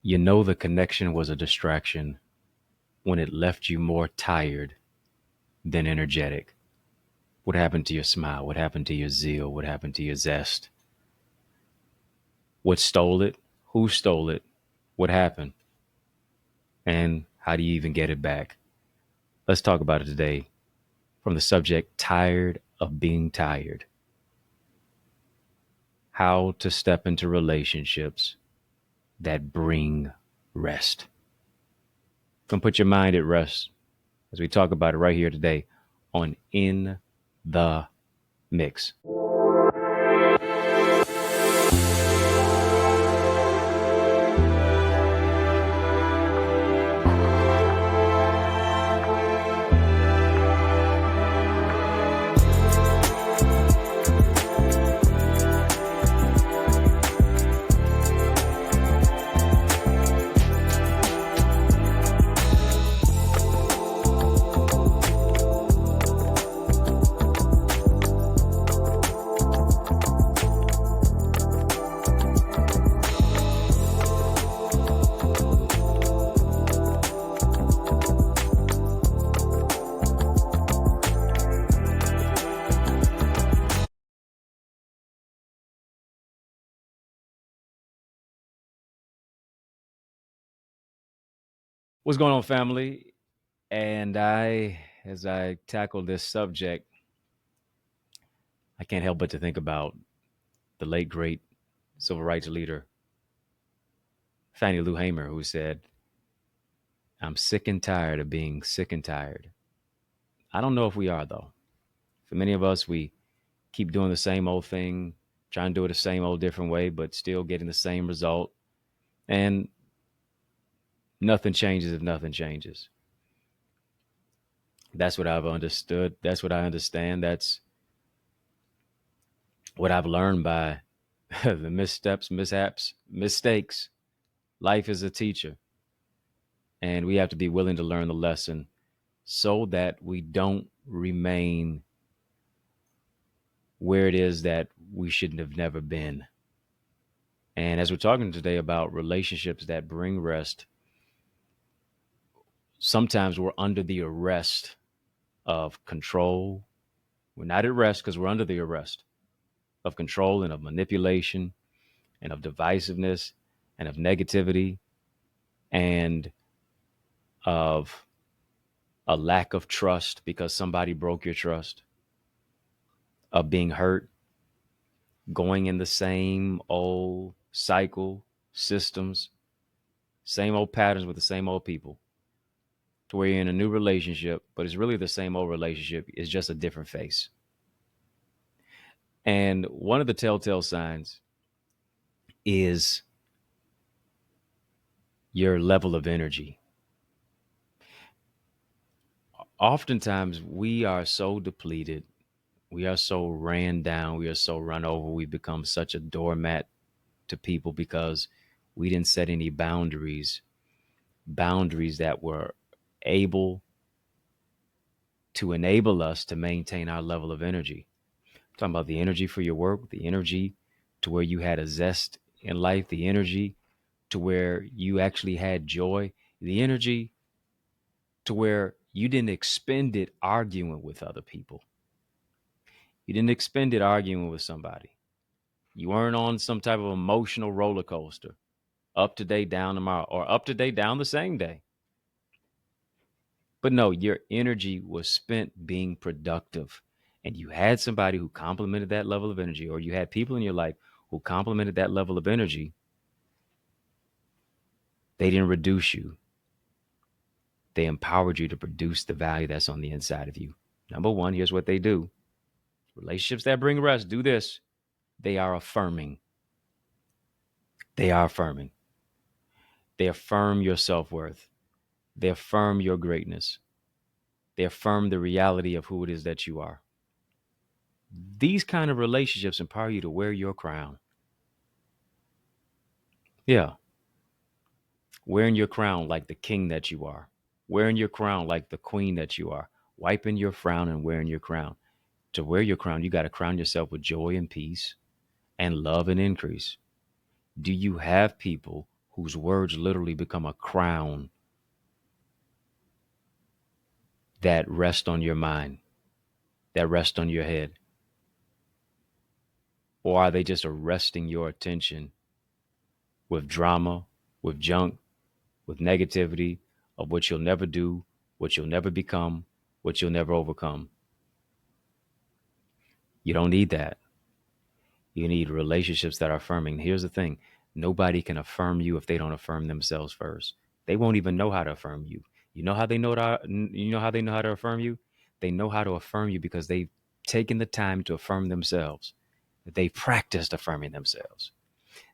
You know the connection was a distraction when it left you more tired than energetic. What happened to your smile? What happened to your zeal? What happened to your zest? What stole it? Who stole it? What happened? And how do you even get it back? Let's talk about it today from the subject tired of being tired. How to step into relationships that bring rest. Come put your mind at rest as we talk about it right here today on In the Mix. What's going on, family? And as I tackle this subject, I can't help but to think about the late, great civil rights leader, Fannie Lou Hamer, who said, I'm sick and tired of being sick and tired. I don't know if we are, though. For many of us, we keep doing the same old thing, trying to do it the same old different way, but still getting the same result. And nothing changes if nothing changes. That's what I've understood. That's what I understand. That's what I've learned by the missteps, mishaps, mistakes. Life is a teacher, and we have to be willing to learn the lesson so that we don't remain where it is that we shouldn't have never been. And as we're talking today about relationships that bring rest, sometimes we're under the arrest of control. We're not at rest because we're under the arrest of control and of manipulation and of divisiveness and of negativity and of a lack of trust because somebody broke your trust, of being hurt, going in the same old cycle, systems, same old patterns with the same old people, to where you're in a new relationship, but it's really the same old relationship. It's just a different face. And one of the telltale signs is your level of energy. Oftentimes, we are so depleted. We are so ran down. We are so run over. We become such a doormat to people because we didn't set any boundaries that were able to enable us to maintain our level of energy. I'm talking about the energy for your work, the energy to where you had a zest in life, the energy to where you actually had joy, the energy to where you didn't expend it arguing with other people. You didn't expend it arguing with somebody. You weren't on some type of emotional roller coaster, up today, down tomorrow, or up today, down the same day. But no, your energy was spent being productive. And you had somebody who complemented that level of energy, or you had people in your life who complemented that level of energy. They didn't reduce you. They empowered you to produce the value that's on the inside of you. Number one, here's what they do. Relationships that bring rest do this. They are affirming. They are affirming. They affirm your self-worth. They affirm your greatness. They affirm the reality of who it is that you are. These kind of relationships empower you to wear your crown. Yeah. Wearing your crown like the king that you are. Wearing your crown like the queen that you are. Wiping your frown and wearing your crown. To wear your crown, you got to crown yourself with joy and peace and love and increase. Do you have people whose words literally become a crown that rest on your mind, that rest on your head? Or are they just arresting your attention with drama, with junk, with negativity of what you'll never do, what you'll never become, what you'll never overcome? You don't need that. You need relationships that are affirming. Here's the thing: nobody can affirm you if they don't affirm themselves first. They won't even know how to affirm you. You know how they know how to affirm you? They know how to affirm you because they've taken the time to affirm themselves. They practiced affirming themselves.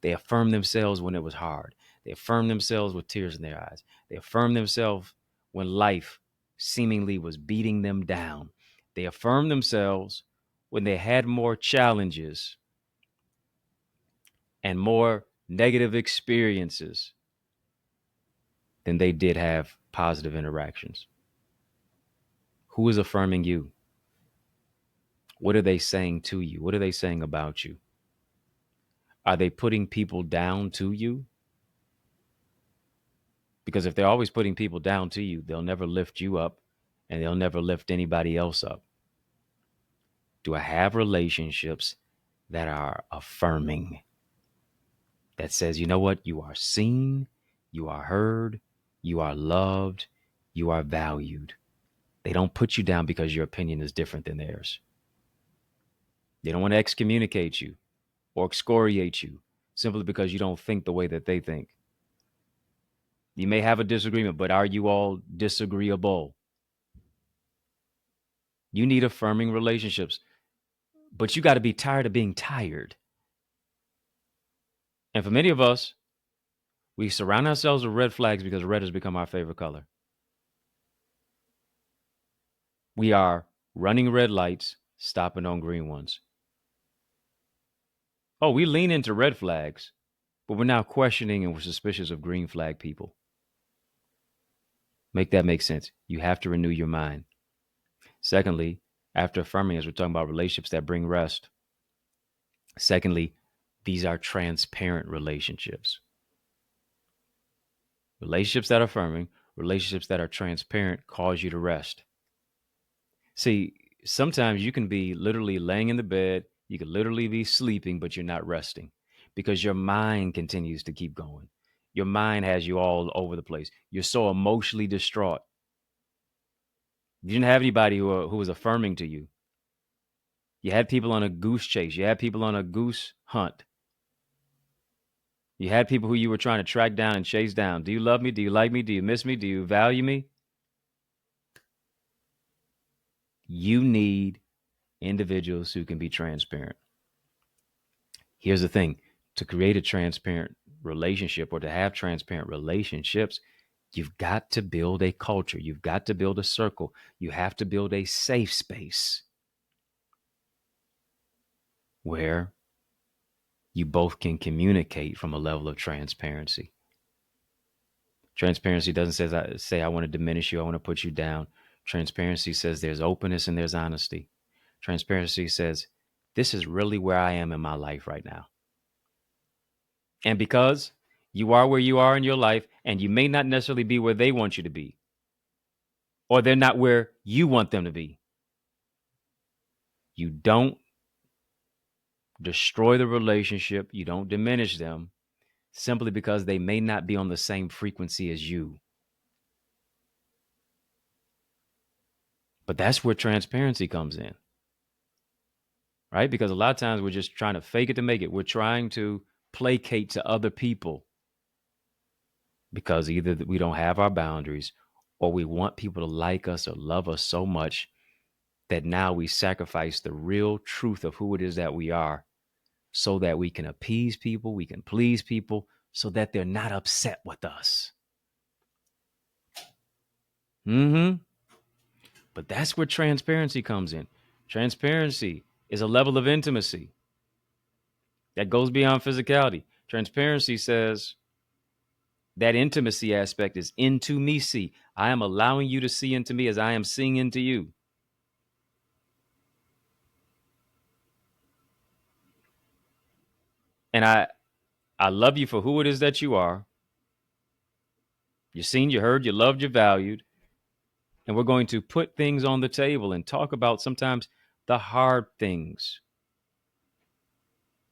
They affirmed themselves when it was hard. They affirmed themselves with tears in their eyes. They affirmed themselves when life seemingly was beating them down. They affirmed themselves when they had more challenges and more negative experiences than they did have positive interactions. Who is affirming you? What are they saying to you? What are they saying about you? Are they putting people down to you? Because if they're always putting people down to you, they'll never lift you up and they'll never lift anybody else up. Do I have relationships that are affirming, that says, you know what? You are seen, you are heard, you are loved, you are valued. They don't put you down because your opinion is different than theirs. They don't want to excommunicate you or excoriate you simply because you don't think the way that they think. You may have a disagreement, but are you all disagreeable? You need affirming relationships, but you got to be tired of being tired. And for many of us, we surround ourselves with red flags because red has become our favorite color. We are running red lights, stopping on green ones. Oh, we lean into red flags, but we're now questioning and we're suspicious of green flag people. Make that make sense. You have to renew your mind. Secondly, after affirming, as we're talking about relationships that bring rest. Secondly, these are transparent relationships. Relationships that are affirming, relationships that are transparent cause you to rest. See, sometimes you can be literally laying in the bed, you could literally be sleeping, but you're not resting because your mind continues to keep going. Your mind has you all over the place. You're so emotionally distraught. You didn't have anybody who was affirming to you. You had people on a goose chase. You had people on a goose hunt. You had people who you were trying to track down and chase down. Do you love me? Do you like me? Do you miss me? Do you value me? You need individuals who can be transparent. Here's the thing: to create a transparent relationship or to have transparent relationships, you've got to build a culture. You've got to build a circle. You have to build a safe space where you both can communicate from a level of transparency. Transparency doesn't say I want to diminish you, I want to put you down. Transparency says there's openness and there's honesty. Transparency says this is really where I am in my life right now. And because you are where you are in your life, and you may not necessarily be where they want you to be, or they're not where you want them to be, you don't destroy the relationship, you don't diminish them simply because they may not be on the same frequency as you. But that's where transparency comes in, right? Because a lot of times we're just trying to fake it to make it. We're trying to placate to other people because either we don't have our boundaries or we want people to like us or love us so much that now we sacrifice the real truth of who it is that we are so that we can appease people, we can please people, so that they're not upset with us. But that's where transparency comes in. Transparency is a level of intimacy that goes beyond physicality. Transparency says that intimacy aspect is into me see. I am allowing you to see into me as I am seeing into you. And I love you for who it is that you are. You're seen, you heard, you loved, you're valued. And we're going to put things on the table and talk about sometimes the hard things.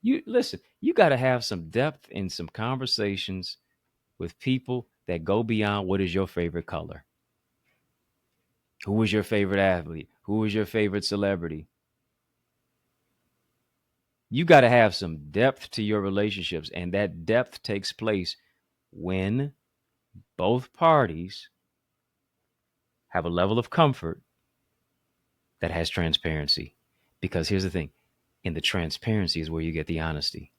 You listen, you got to have some depth in some conversations with people that go beyond what is your favorite color. Who is your favorite athlete? Who is your favorite celebrity? You got to have some depth to your relationships, and that depth takes place when both parties have a level of comfort that has transparency. Because here's the thing, in the transparency is where you get the honesty.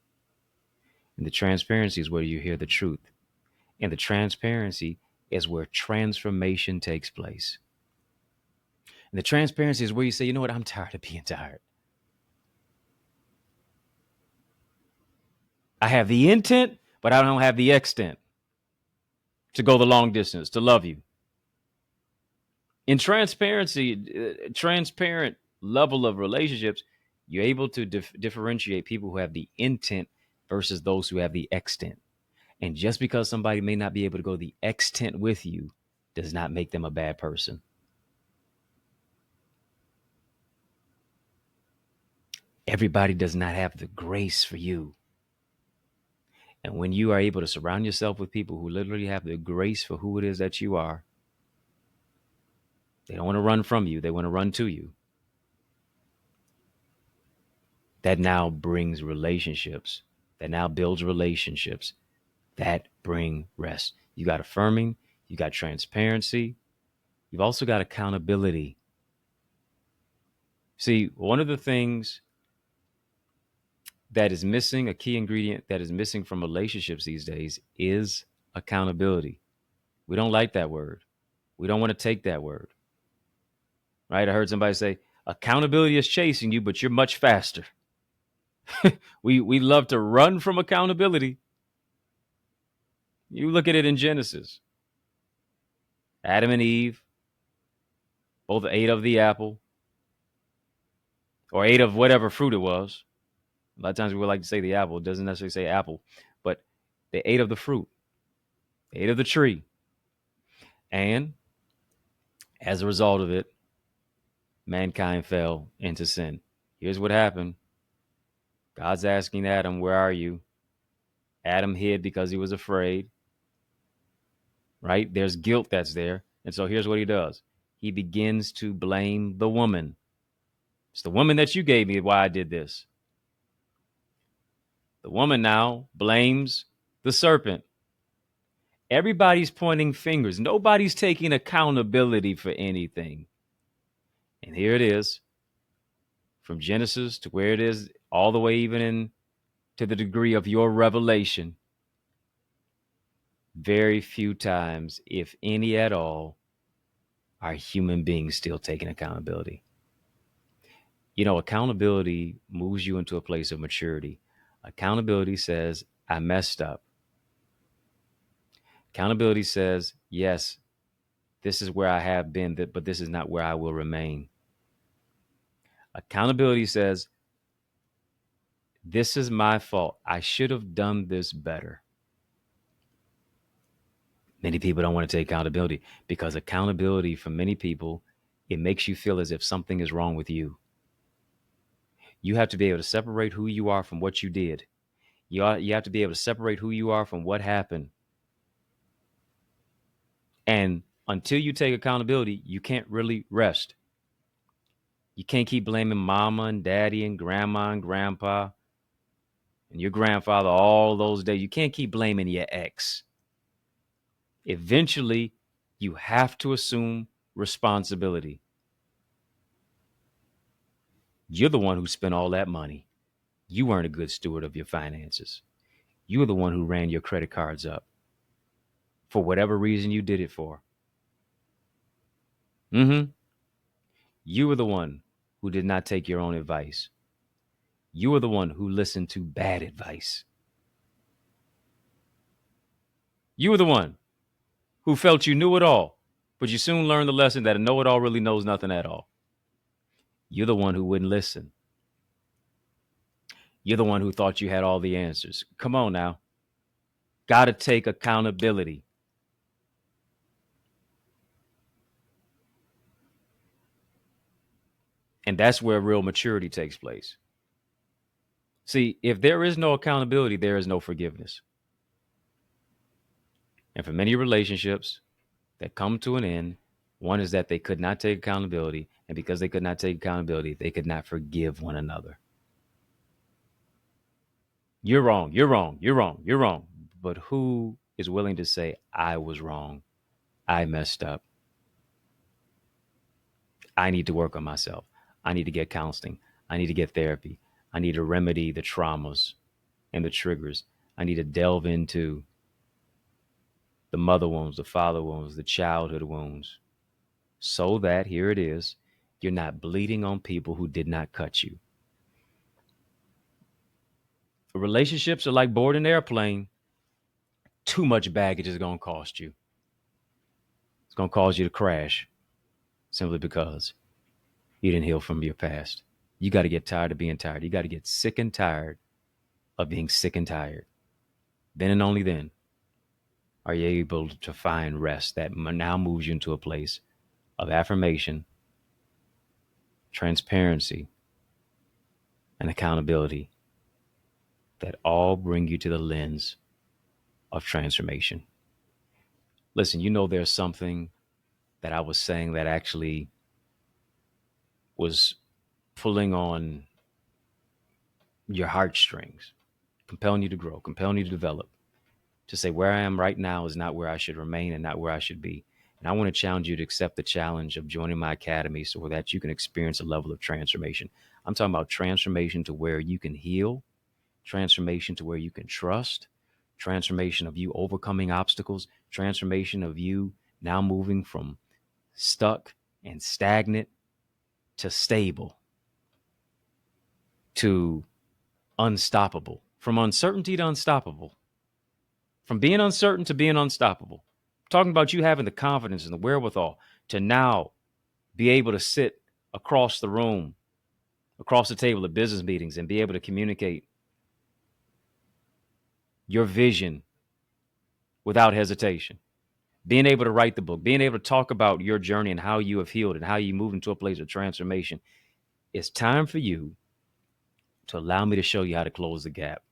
In the transparency is where you hear the truth. In the transparency is where transformation takes place. And the transparency is where you say, you know what, I'm tired of being tired. I have the intent, but I don't have the extent to go the long distance, to love you. In transparency, transparent level of relationships, you're able to differentiate people who have the intent versus those who have the extent. And just because somebody may not be able to go the extent with you does not make them a bad person. Everybody does not have the grace for you. And when you are able to surround yourself with people who literally have the grace for who it is that you are, they don't want to run from you, they want to run to you. That now brings relationships, that now builds relationships that bring rest. You got affirming, you got transparency, you've also got accountability. See, one of the things that is missing, a key ingredient that is missing from relationships these days, is accountability. We don't like that word. We don't want to take that word. Right? I heard somebody say, accountability is chasing you, but you're much faster. we love to run from accountability. You look at it in Genesis. Adam and Eve both ate of the apple, or ate of whatever fruit it was. A lot of times we would like to say the apple. It doesn't necessarily say apple, but they ate of the fruit. They ate of the tree. And as a result of it, mankind fell into sin. Here's what happened. God's asking Adam, where are you? Adam hid because he was afraid. Right? There's guilt that's there. And so here's what he does. He begins to blame the woman. It's the woman that you gave me why I did this. The woman now blames the serpent. Everybody's pointing fingers. Nobody's taking accountability for anything. And here it is, from Genesis to where it is, all the way even in to the degree of your revelation. Very few times, if any at all, are human beings still taking accountability. You know, accountability moves you into a place of maturity. Accountability says, I messed up. Accountability says, yes, this is where I have been, but this is not where I will remain. Accountability says, this is my fault. I should have done this better. Many people don't want to take accountability because accountability for many people, it makes you feel as if something is wrong with you. You have to be able to separate who you are from what you did. You have to be able to separate who you are from what happened. And until you take accountability, you can't really rest. You can't keep blaming mama and daddy and grandma and grandpa and your grandfather all those days. You can't keep blaming your ex. Eventually, you have to assume responsibility. You're the one who spent all that money. You weren't a good steward of your finances. You were the one who ran your credit cards up for whatever reason you did it for. You were the one who did not take your own advice. You were the one who listened to bad advice. You were the one who felt you knew it all, but you soon learned the lesson that a know-it-all really knows nothing at all. You're the one who wouldn't listen. You're the one who thought you had all the answers. Come on now. Got to take accountability. And that's where real maturity takes place. See, if there is no accountability, there is no forgiveness. And for many relationships that come to an end, one is that they could not take accountability. And because they could not take accountability, they could not forgive one another. You're wrong. You're wrong. You're wrong. You're wrong. But who is willing to say, I was wrong? I messed up. I need to work on myself. I need to get counseling. I need to get therapy. I need to remedy the traumas and the triggers. I need to delve into the mother wounds, the father wounds, the childhood wounds, so that, here it is, you're not bleeding on people who did not cut you. Relationships are like boarding an airplane. Too much baggage is going to cost you. It's going to cause you to crash simply because you didn't heal from your past. You got to get tired of being tired. You got to get sick and tired of being sick and tired. Then and only then are you able to find rest that now moves you into a place of affirmation, transparency, and accountability that all bring you to the lens of transformation. Listen, there's something that I was saying that actually was pulling on your heartstrings, compelling you to grow, compelling you to develop, to say where I am right now is not where I should remain and not where I should be. And I want to challenge you to accept the challenge of joining my academy so that you can experience a level of transformation. I'm talking about transformation to where you can heal, transformation to where you can trust, transformation of you overcoming obstacles, transformation of you now moving from stuck and stagnant to stable, to unstoppable, from uncertainty to unstoppable, from being uncertain to being unstoppable. I'm talking about you having the confidence and the wherewithal to now be able to sit across the room, across the table at business meetings and be able to communicate your vision without hesitation. Being able to write the book, being able to talk about your journey and how you have healed and how you move into a place of transformation. It's time for you to allow me to show you how to close the gap.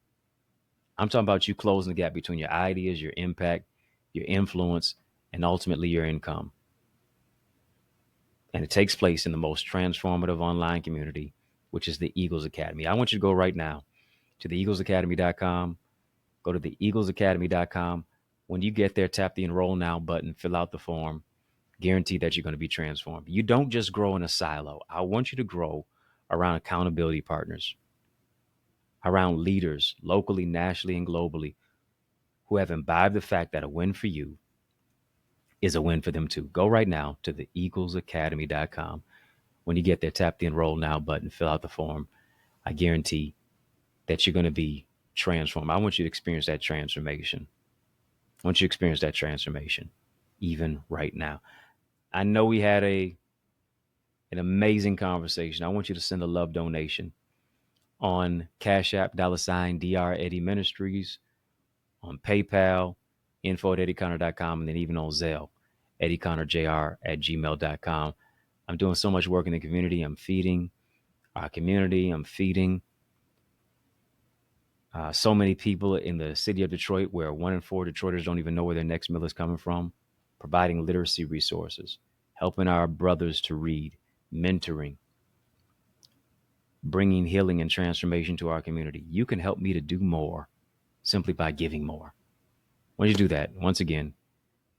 I'm talking about you closing the gap between your ideas, your impact, your influence, and ultimately your income. And it takes place in the most transformative online community, which is the Eagles Academy. I want you to go right now to theeaglesacademy.com. Go to theeaglesacademy.com. When you get there, tap the enroll now button, fill out the form. Guarantee that you're going to be transformed. You don't just grow in a silo. I want you to grow around accountability partners, around leaders locally, nationally, and globally who have imbibed the fact that a win for you is a win for them too. Go right now to theeaglesacademy.com. When you get there, tap the enroll now button, fill out the form. I guarantee that you're going to be transformed. I want you to experience that transformation. I want you to experience that transformation even right now. I know we had an amazing conversation. I want you to send a love donation on Cash App, $Dr. Eddie Ministries, on PayPal, info@EddieConnor.com, and then even on Zelle, EddieConnorJr@gmail.com. I'm doing so much work in the community. I'm feeding our community. I'm feeding so many people in the city of Detroit, where 1 in 4 Detroiters don't even know where their next meal is coming from, providing literacy resources, helping our brothers to read, mentoring, bringing healing and transformation to our community. You can help me to do more simply by giving more. When you do that, once again,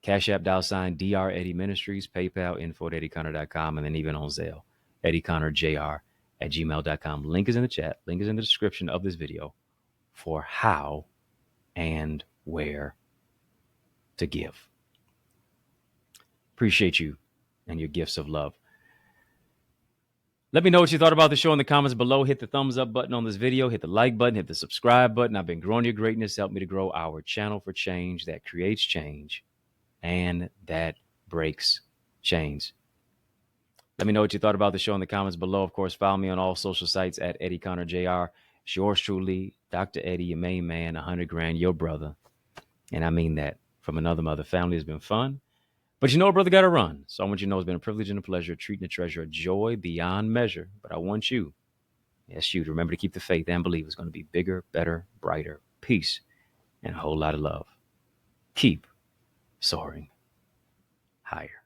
Cash App, $Dr. Eddie Ministries, PayPal, info@EddieConnor.com, and then even on Zelle, EddieConnorJr@gmail.com. Link is in the chat. Link is in the description of this video for how and where to give. Appreciate you and your gifts of love. Let me know what you thought about the show in the comments below. Hit the thumbs up button on this video. Hit the like button. Hit the subscribe button. I've been growing your greatness. Help me to grow our channel for change that creates change and that breaks chains. Let me know what you thought about the show in the comments below. Of course, follow me on all social sites at EddieConnorJr. It's yours truly, Dr. Eddie, your main man, 100 grand, your brother. And I mean that. From another mother. Family has been fun. But you know, brother, got to run. So I want you to know it's been a privilege and a pleasure treating the treasure of joy beyond measure. But I want you, yes, you, to remember to keep the faith and believe it's going to be bigger, better, brighter, peace, and a whole lot of love. Keep soaring higher.